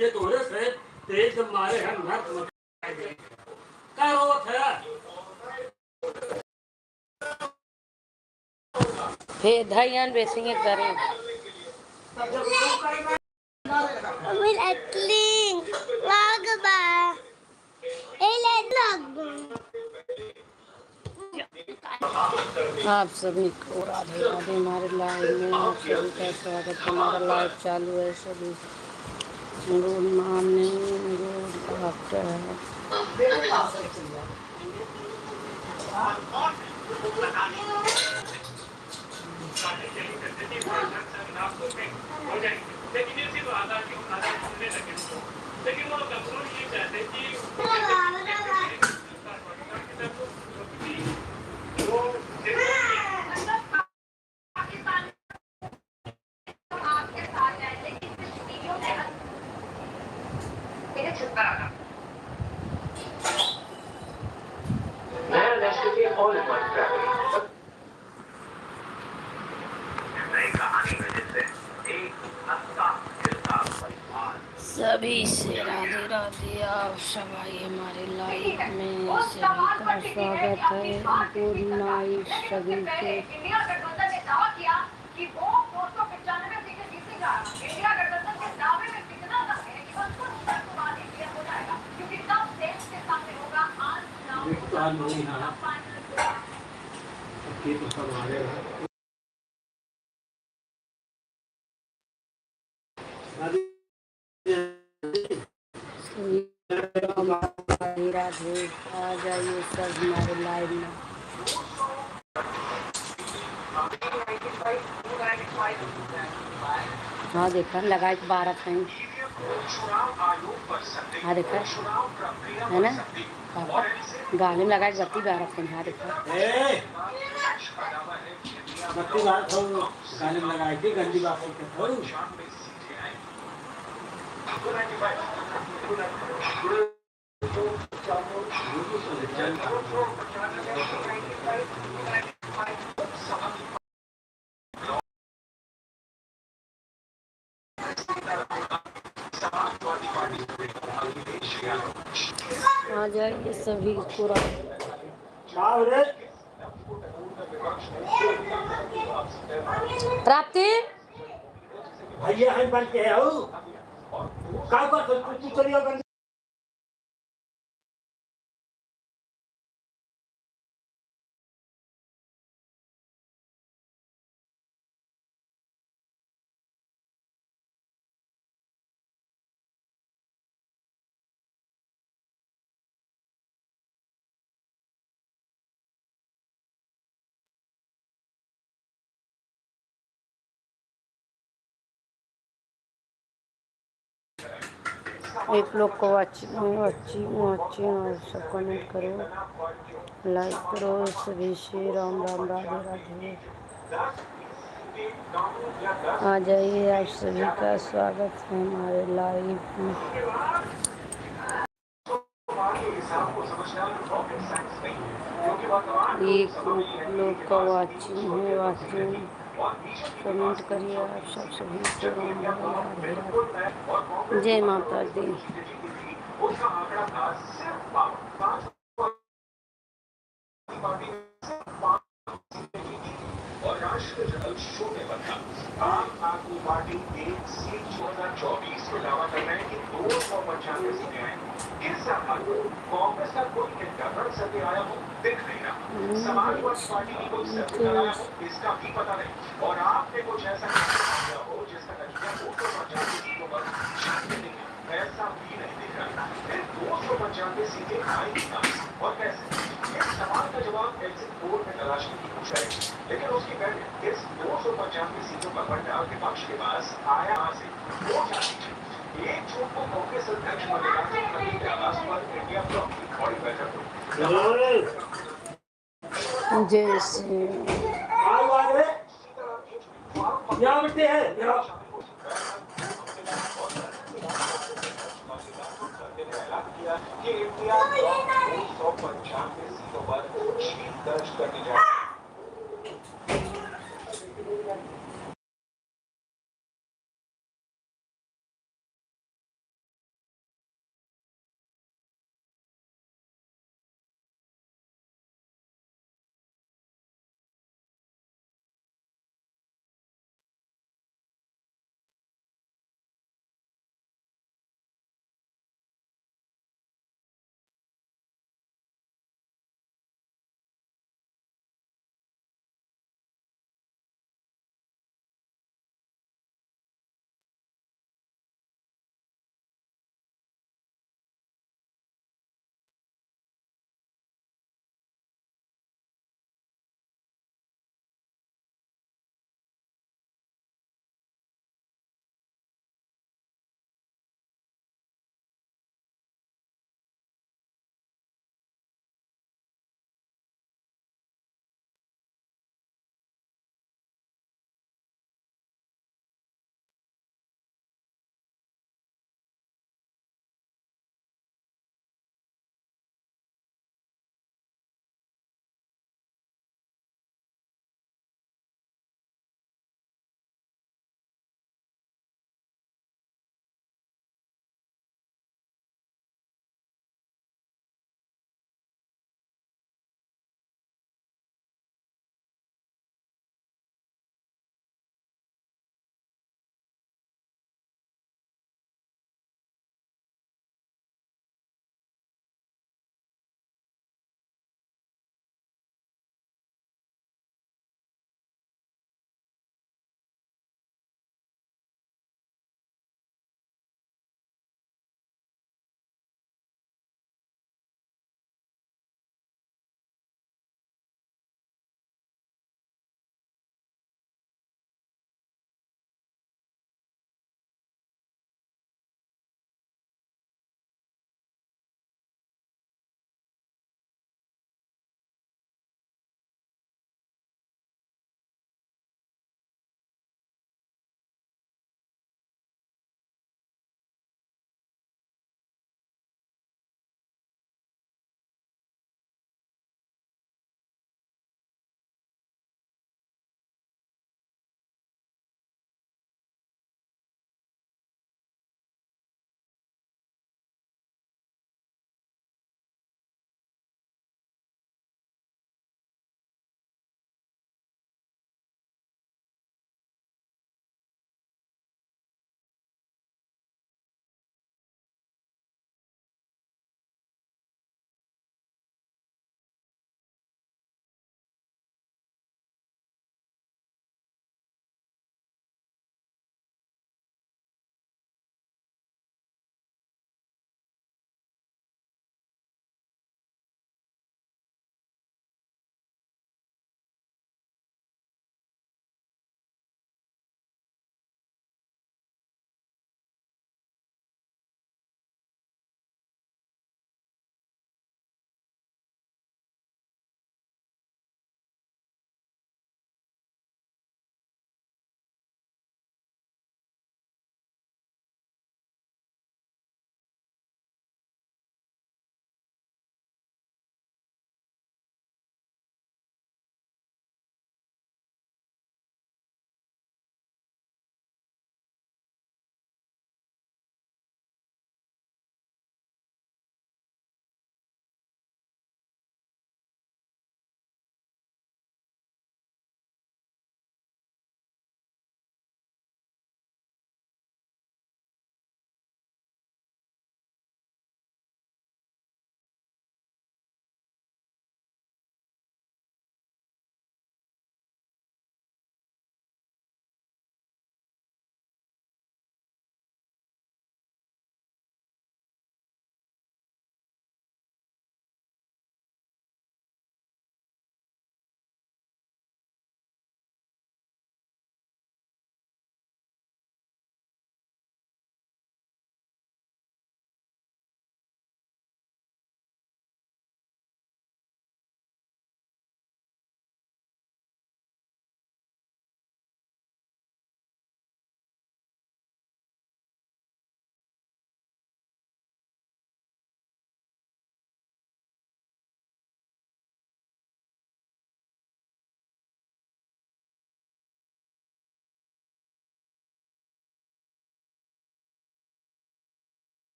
ये तोरे से तेज मारे हम घर का रोत है फिर धायन बेसिंगे करें Will atling lagba. आप सभी को राधे राधे। हमारे लाइव में आप सभी का स्वागत है। हमारा लाइव चालू है। सभी गुड मॉर्निंग, गुड आफ्टरनून। लेकिन वो कंट्रोल ये चाहते कि सभी से राधे राधे। आप सभी हमारे लाइव में सभी का स्वागत है। गुड नाइट सभी को। इंडिया गठबंधन ने दावा किया कि वो 295 सीटें जीतने जा रहा है। इंडिया गठबंधन के दावे में कितना दम है कि बस कुछ शर्तों बाद ही क्लियर हो जाएगा, क्योंकि तब देश के सामने होगा आज राधे राधे। आ जाइए सब हमारे लाइव में। हाँ देखा लगा 12 टाइम। हाँ देखा है ना गाने में लगा 32 टाइम। हाँ देखा बत्ती बात हो गाने में लगाई थी गंदी बात हो आ जाइए सभी पूरा। प्राप्ति भैया हम बन के हो का तू चलियो गंदी एक लोग को अच्छी और सब कमेंट करो, लाइक करो। सभी से राम राम राधे राधे। आ जाइए आप सभी का स्वागत है हमारे लाइव में। एक लोग का वाचिंग कमेंट करिए आप सब सभी को राम राम राधे राधे। जय माता दी। और राष्ट्र जनरल शो में बता आम आदमी पार्टी एक सीट 2024 में दावा कर रहे हैं कि 295 सीटें आएंगी। इस साल कांग्रेस का कोई इंटरनल सर्वे आया हो दिख नहीं रहा। समाजवादी पार्टी की कोई सर्वे आया हो इसका भी पता नहीं। और आपने कुछ ऐसा किया हो जिसका नतीजा 295 सीटों पर छापने नहीं है, ऐसा भी नहीं दिख रहा। फिर 295 सीटें आएंगी कहां और कैसे? इस सवाल का जवाब एग्जिट पोल में तलाशने की कोशिश करेंगे, लेकिन उसकी पहले इस 295 सीटों का पट्टा विपक्ष के पास आया से हो जाती है। एक जून को कांग्रेस अध्यक्ष मल्लिकार्जुन खड़गे के आवास पर इंडिया ब्लॉक की बड़ी बैठक हुई। जैसे यहाँ बैठे हैं कि इंडिया 295 सीटों पर जीत दर्ज करने जा रही है।